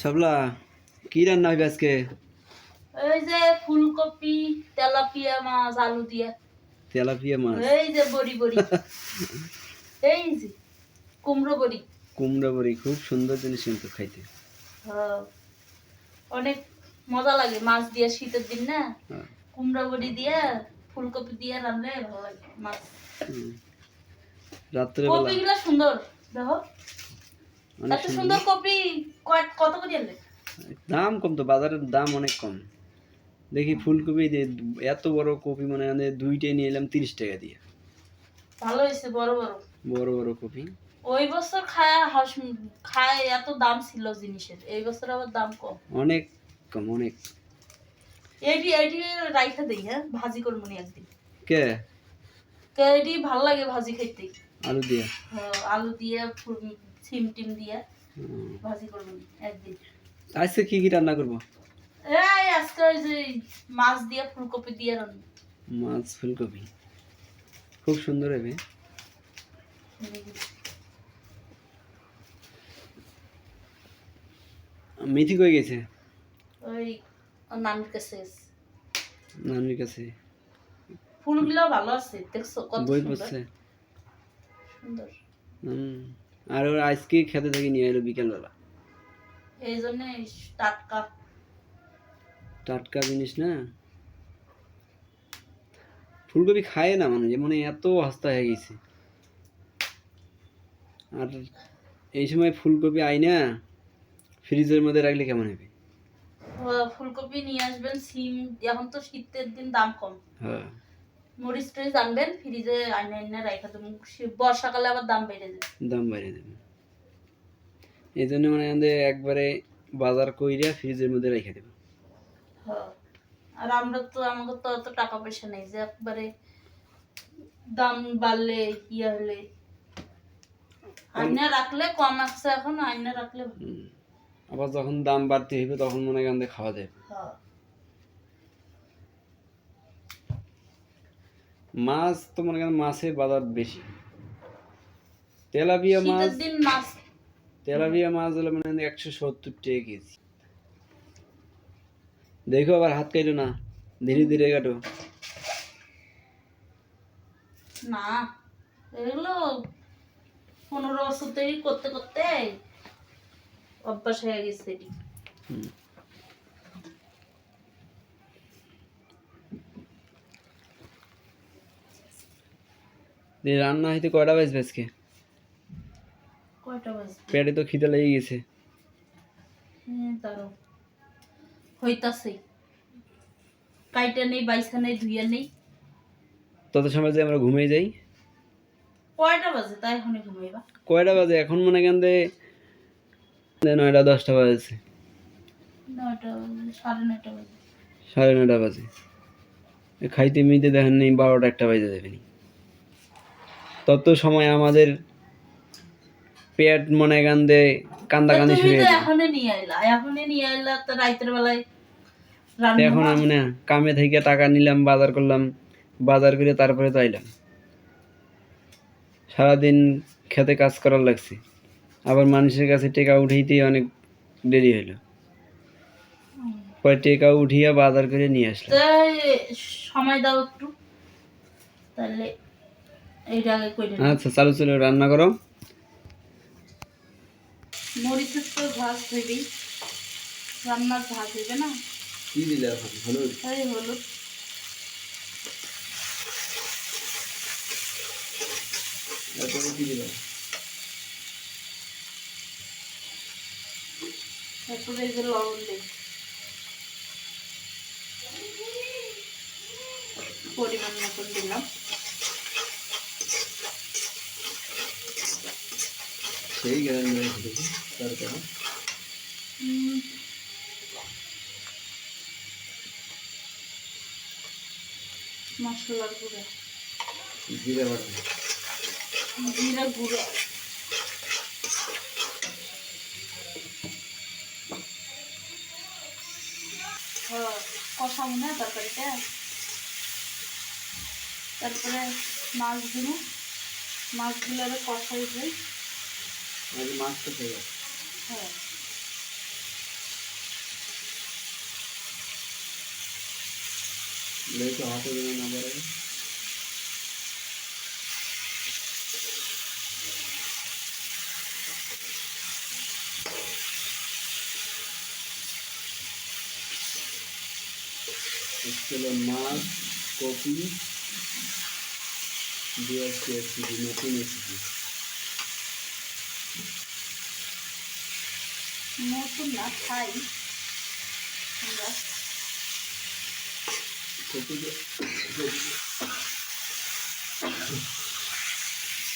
শাবলা, কি রান্না হইবে আজকে? এই যে ফুলকপি, তেলাপিয়া মাছ, আলু দিয়ে। তেলাপিয়া মাছ। এই যে বড়ি বড়ি। এই যে কুমড়ো বড়ি। কুমড়া বড়ি খুব সুন্দর জিনিস কিন্তু খাইতে। হ্যাঁ, অনেক মজা লাগে মাছ দিয়ে, শীতের দিন না। হ্যাঁ। কুমড়ো বড়ি দিয়ে ফুলকপি দিয়ে রান্নালে ভালো লাগে মাছ। রাত্রেবেলা কপিগুলো সুন্দর, দেখো অনেক এত সুন্দর কপি। কত করে আনলে? দাম কম তো, বাজারের দাম অনেক কম। দেখি ফুলকপি দিয়ে এত বড় কপি মনে হয় দুইটাই নিয়ে এলাম 30 টাকা দিয়ে। ভালো হয়েছে, বড় বড় বড় বড় কপি। ওই বছর খায় এত দাম ছিল জিনিসের, এই বছর আবার দাম কম। অনেক কম, অনেক। এইটি রাইখা দেই, হ্যাঁ ভাজি করবো নি একদিন। কে এটি ভালো লাগে ভাজি খাইতে। আলু দিয়া? হ্যাঁ, আলু দিয়ে সিম টিম দিয়ে ভাজি করবো নি একদিন। আজকে কি কি রান্না করবো? এই আজকে ওই যে মাছ দিয়ে ফুলকপি দিয়ে রান্না। মাছ ফুলকপি খুব সুন্দর হবে। মিথি কই গেছে? ওই নানির কাছে। নানির কাছে। ফুলগুলো ভালো আছে, দেখছো কত বই সুন্দর পড়ছে। সুন্দর। আর ওর আজকে খেতে থেকে নিয়ে এলো বিকেলবেলা। এই জন্য টাটকা টাটকা জিনিস না। ফুলকপি খায় না মানুষ, মানে এত হস্তা হয়ে গেছে। আর এই সময় ফুলকপি আইনা ফ্রিজের মধ্যে রাখলে কেমন হবে? ফুলকপি নিয়ে আসবেন, সিম, এখন তো শীতের দিন দাম কম। হ্যাঁ, মরিচ টরিচ আনবেন, ফ্রিজে আইনা আইনা রাখা দেবেন, বর্ষাকালে আবার দাম বেড়ে যাবে। দাম বাড়িয়ে দেবে। এই জন্য মানে আমাদের একবারে বাজার কইরা ফ্রিজের মধ্যে রেখে দেবো। হ্যাঁ, আর আমাদের তো অত টাকা পয়সা নেই যে একবারে দাম বাড়লে ইয়ে হলে আইনা রাখলে কম আছে, এখন আইনা রাখলে আবার যখন দাম বাড়তে হইবে তখন মনে হয় খাওয়া যাবে। হ্যাঁ। মাছ তো মনে করেন মাছের বাজার বেশি। তেলাপিয়া মাছ, শীতের দিন মাছ, তেলাপিয়া মাছ হলো মানে 170 টাকা কেজি। দেখো আবার হাত কাটো না, ধীরে ধীরে কাটো। না এগুলো 15 বছর তৈরি করতে করতে অভ্যাস হয়ে গেছে এটি। রান্না হইতে কয়টা বাজবে আজকে? কয়টা বাজে? পেটে তো খিদে লেগে গেছে। হ্যাঁ, তারও হইতাছে, কাইটা নেই, বাইসা নেই, ধুইয়া নেই। তত সময় যে আমরা ঘুমিয়ে যাই। কয়টা বাজে তাই এখনই ঘুমাইবা? কয়টা বাজে এখন মনে করেন 9টা 10টা বাজে। 9টা বাজে, 9:30 বাজে। 9:30 বাজে। খাইতে মিতে দেখেন নেই 12টা 1টা বাজে যাবে নি। তত সময় আমাদের পেট মনে কান্দে কান্দাকান্দি শুরু হয়ে যায়। এখনই নিয়ে আইলা তো রাতের বেলায় রান্না। এখন আমি না কামে থেকে টাকা নিলাম, বাজার করলাম, বাজার করে তারপরে তো আইলাম। সারাদিন খেতে কাজ করার লাগছে, আবার মানুষের কাছে টাকা উঠাইতেই অনেক দেরি হইলো। পরে টাকা উঠিয়া বাজার করে নিয়ে আসলাম। সময় দাও একটু, তাহলে এইটা আগে কইরা। আচ্ছা, চালু চলো রান্না করো। মরিচের তো ভাজ হইবি, রান্নার ভাজ হইবে না। কি দিলে এখন? হলুদ? এই হলুদ, তারপরে কি দিলে? তারপরে এই যে লবণ দিই পরিমাণ মতন দিলাম। সেই গ্যারান দেখি তারপরে মশলার গুঁড়া, জিরা বাটা, জিরা গুঁড়া, কষাবো না তরকারিটা। তারপরে মাছগুলো কষাই দিই। মাছ তো হয়ে গেছে। হ্যাঁ, দেখো হাতে যেন না পারে। হলো মাছ, কপি দিয়ে রেসিপি, নতুন রেসিপি। নতুন না, খাই আমরা। কপি দিয়ে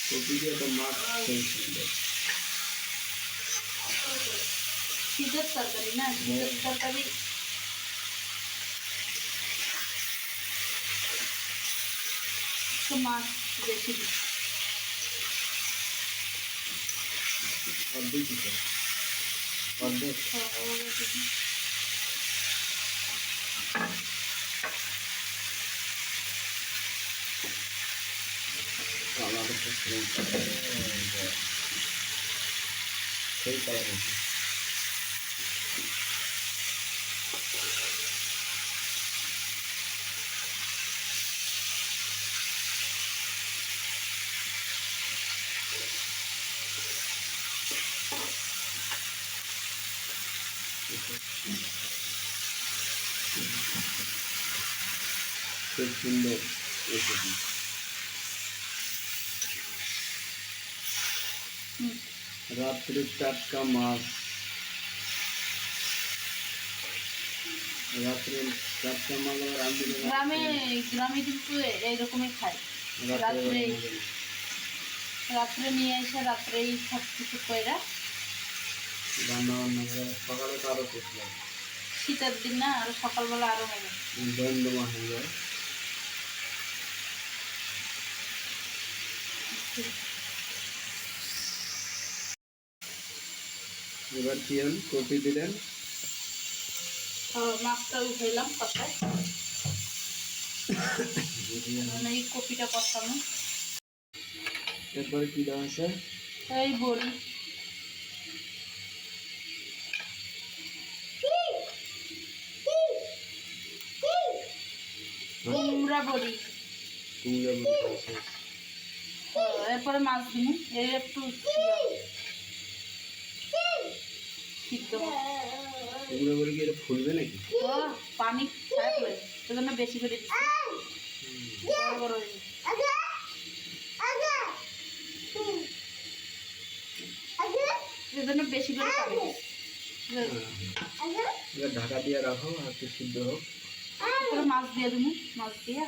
কপি দিয়ে তো মাছ খেয়ে সুন্দর। শীতের তরকারি না, শীতের তরকারি তো মাছ বেশি দিই। অর্ধেক দিতে অর্ধেক। সেই কালার হয়েছে। খুব সুন্দর রেসিপি। রাত্রে টাটকা মাছ, রাত্রে টাটকা মাছ আবার রাঁধুনি গ্রামে গ্রামে কিন্তু এইরকমই খায়। রাত্রে রাত্রে নিয়ে এসে রাত্রেই সব কিছু কইরা রান্না বান্না করে সকালে তো আরো টেস্ট লাগে। শীতের দিন না, আর সকালবেলা আরো মজা। দমদমা হয়ে যায়। এবার কি হল, কপি দিলেন, মাছটা উঠাইলাম কষায়, এই কপিটা কষানো। এরপরে কি দেওয়া আছে? এই বড়ি, কুমড়া বড়ি, কুমড়া বড়ি আছে। এরপরে মাছ দিন, এর একটু সিদ্ধ কুমড়া বড়ি কি এটা ফুলবে নাকি? পানি থাকলে সেজন্য বেশি করে দিচ্ছি, বড় বড় হয়ে যাবে। সেজন্য বেশি করে পানি দিচ্ছি। এবার ঢাকা দিয়ে রাখো আর একটু সিদ্ধ হোক। তারপরে মাছ দিয়ে দেবো, মাছ দিয়ে